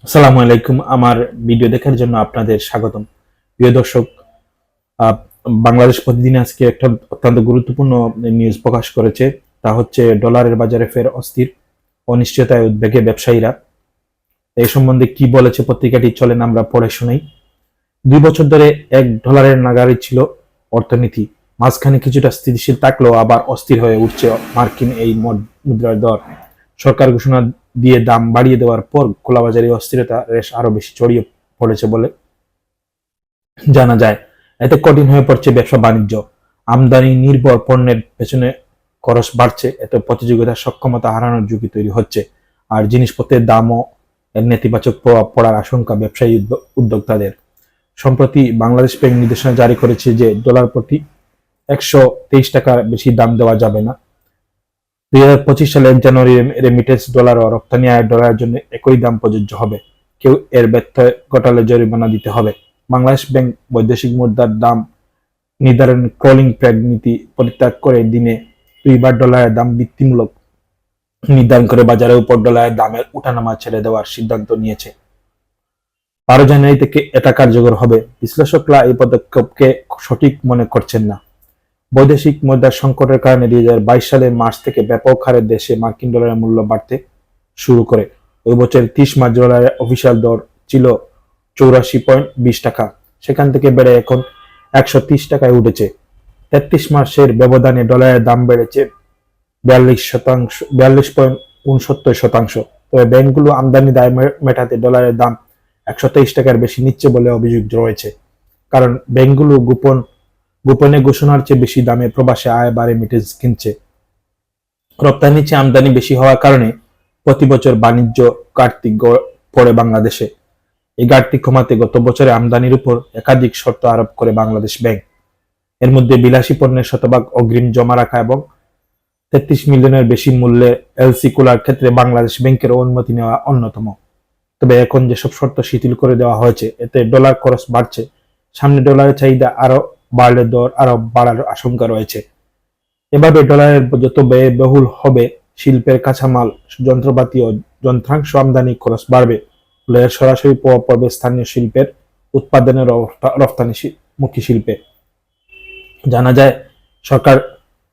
আসসালামু আলাইকুম। আমার ভিডিও দেখার জন্য আপনাদের স্বাগতম। প্রিয় দর্শক, আহ, বাংলাদেশ প্রতিদিন আজকে একটা অত্যন্ত গুরুত্বপূর্ণ নিউজ প্রকাশ করেছে। তা হচ্ছে ডলারের বাজারে ফের অস্থির, অনিশ্চয়তায় উদ্বেগে ব্যবসায়ীরা। এই সম্বন্ধে কি বলেছে পত্রিকাটি, চলেন আমরা পড়ে শুনাই। 2 বছর ধরে $1 নাগারে ছিল অর্থনীতি। মাঝখানে কিছুটা স্থিতিশীল থাকলেও আবার অস্থির হয়ে উঠছে মার্কিন এই মুদ্রার দর। সরকার ঘোষণা দিয়ে দাম বাড়িয়ে দেওয়ার পর খোলাবাজারে অস্থিরতা রেশ আরো বেশি ছড়িয়ে পড়েছে বলে জানা যায়। এতে কঠিন হয়ে পড়ছে ব্যবসা বাণিজ্য। আমদানি নির্ভর পণ্যের পেছনে খরচ বাড়ছে, এতে প্রতিযোগিতার সক্ষমতা হারানোর ঝুঁকি তৈরি হচ্ছে। আর জিনিসপত্রের দামও এর নেতিবাচক প্রভাব পড়ার আশঙ্কা ব্যবসায়ী উদ্যোক্তাদের। সম্প্রতি বাংলাদেশ ব্যাংক নির্দেশনা জারি করেছে যে ডলার প্রতি 123 টাকার বেশি দাম দেওয়া যাবে না। 2025 সালে 1 জানুয়ারি রেমিটেন্স ডলার ও রপ্তানি আয়ের ডলারের জন্য একই দাম প্রযোজ্য হবে। কেউ এর ব্যত্যয় ঘটালে জরিমানা দিতে হবে। বাংলাদেশ ব্যাংক বৈদেশিক মুদ্রার দাম নির্ধারণ ক্রলিং প্যাড নীতি পরিত্যাগ করে দিনে 2 বার ডলারের দাম ভিত্তিমূলক নির্ধারণ করে বাজারের উপর ডলারের দামের উঠানামা ছেড়ে দেওয়ার সিদ্ধান্ত নিয়েছে। 12 জানুয়ারি থেকে এটা কার্যকর হবে। বিশ্লেষকরা এই পদক্ষেপকে সঠিক মনে করছেন না। বৈদেশিক মুদ্রার সংকটের কারণে 2022 সালের মার্চ থেকে ব্যাপক হারে দেশে মার্কিন ডলারের মূল্য বাড়তে শুরু করে। ওই বছর 30 মার্চ ডলারের অফিসিয়াল দর ছিল 84.20 টাকা। সেখান থেকে বেড়ে এখন 130 টাকায় উঠেছে। 33 মাসের ব্যবধানে ডলারের দাম বেড়েছে 42.69%। তবে ব্যাংকগুলো আমদানি দায় মেটাতে ডলারের দাম 123 টাকার বেশি নিচ্ছে বলে অভিযোগ রয়েছে। কারণ ব্যাংকগুলো গোপনে ঘোষণার চেয়ে বেশি দামে প্রবাসে আয় বা রেমিটেন্স কিনছে। রপ্তানির চেয়ে আমদানি বেশি হওয়ার কারণে প্রতি বছর বাণিজ্য ঘাটতি পড়ে বাংলাদেশে। এই ঘাটতি কমাতে গত বছরে আমদানির উপর একাধিক শর্ত আরোপ করে বাংলাদেশ ব্যাংক। এর মধ্যে বিলাসী পণ্যের শতভাগ অগ্রিম জমা রাখা এবং 33 মিলিয়নের বেশি মূল্যে এলসি খোলার ক্ষেত্রে বাংলাদেশ ব্যাংকের অনুমতি নেওয়া অন্যতম। তবে এখন যেসব শর্ত শিথিল করে দেওয়া হয়েছে, এতে ডলার খরচ বাড়ছে। সামনে ডলারের চাহিদা আরো বাড়লে দর আরো বাড়ার আশঙ্কা রয়েছে। এভাবে ডলারের যত ব্যয়বহুল হবে, শিল্পের কাঁচামাল, যন্ত্রপাতি ও যন্ত্রাংশ আমদানি খরচ বাড়বে। ফলে এর সরাসরি প্রভাব পড়বে স্থানীয় শিল্পের উৎপাদনের রপ্তানিমুখী শিল্পে। জানা যায়, সরকার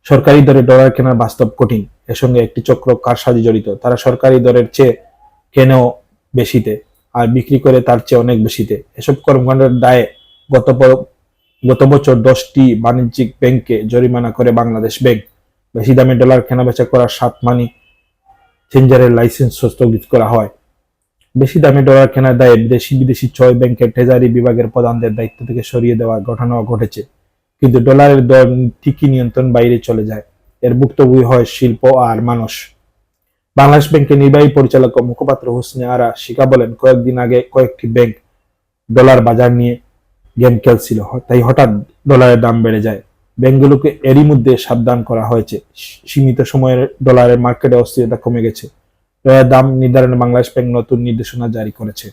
সরকারি দরে ডলার কেনার বাস্তব কঠিন। এর সঙ্গে একটি চক্র কারসাজি জড়িত। তারা সরকারি দরের চেয়ে কেনেও বেশিতে, আর বিক্রি করে তার চেয়ে অনেক বেশিতে। এসব কর্মকাণ্ডের দায়ে গত গত বছর 10টি বাণিজ্যিক ব্যাংককে জরিমানা করে বাংলাদেশ ব্যাংক। বেশি দামে ডলার কেনাবেচা করার 7 মানি চেঞ্জারের লাইসেন্স স্থগিত করা হয়। বেশি দামে ডলার কেনার দায়ে বিদেশি 6 ব্যাংকের ট্রেজারি বিভাগের প্রধানদের দায়িত্ব থেকে সরিয়ে দেওয়ার ঘটনাও ঘটেছে। কিন্তু ডলারের দর ঠিকই নিয়ন্ত্রণ বাইরে চলে যায়। এর ভুক্তভোগী হয় শিল্প আর মানুষ। বাংলাদেশ ব্যাংকের নির্বাহী পরিচালক ও মুখপাত্র হোসনে আরা শিকা বলেন, কয়েকদিন আগে কয়েকটি ব্যাংক ডলার বাজার নিয়ে গেম খেলছিল, তাই হঠাৎ ডলারের দাম বেড়ে যায়। ব্যাংকগুলোকে এরই মধ্যে সাবধান করা হয়েছে। সীমিত সময়ের ডলারের মার্কেটে অস্থিরতা কমে গেছে। ডলারের দাম নির্ধারণে বাংলাদেশ ব্যাংক নতুন নির্দেশনা জারি করেছে।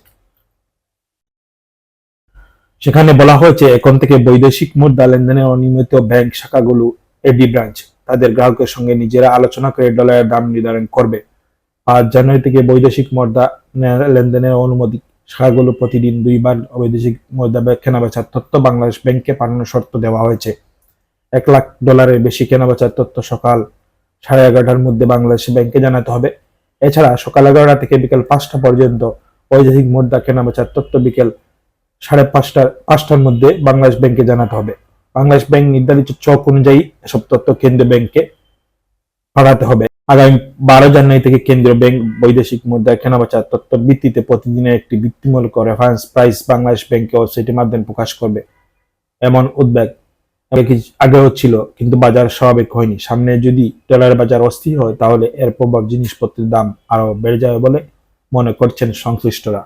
সেখানে বলা হয়েছে, এখন থেকে বৈদেশিক মুদ্রা লেনদেনের অনিয়মিত ব্যাংক শাখাগুলো এডি ব্রাঞ্চ তাদের গ্রাহকের সঙ্গে নিজেরা আলোচনা করে ডলারের দাম নির্ধারণ করবে। 5 জানুয়ারি থেকে বৈদেশিক মুদ্রা লেনদেনের অনুমতি শাখাগুলো প্রতিদিন 2 বার বৈদেশিক মুদ্রা কেনাবেচার তথ্য বাংলাদেশ ব্যাংকে পাঠানোর শর্ত দেওয়া হয়েছে। $1 লাখ বেশি কেনাবেচার তথ্য সকাল 11:30টার মধ্যে বাংলাদেশ ব্যাংকে জানাতে হবে। এছাড়া সকাল 11টা থেকে বিকেল 5টা পর্যন্ত বৈদেশিক মুদ্রা কেনাবেচার তথ্য বিকেল 5:30টার মধ্যে বাংলাদেশ ব্যাংকে জানাতে হবে। বাংলাদেশ ব্যাংক নির্ধারিত চক অনুযায়ী এসব তথ্য কেন্দ্রীয় ব্যাংকে পাঠাতে হবে। আগামী 12 জানুয়ারি থেকে কেন্দ্রীয় ব্যাংক বৈদেশিক মুদ্রা কেনাবেচার তথ্যের ভিত্তিতে প্রতিদিনের একটি ভিত্তিমূলক রেফারেন্স প্রাইস বাংলাদেশ ব্যাংকের ওয়েবসাইটের মাধ্যমে প্রকাশ করবে। এমন উদ্বেগ আগেও ছিল, কিন্তু বাজার স্বাভাবিক হয়নি। সামনে যদি ডলারের বাজার অস্থির হয়, তাহলে এর প্রভাব জিনিসপত্রের দাম আরো বেড়ে যাবে বলে মনে করছেন সংশ্লিষ্টরা।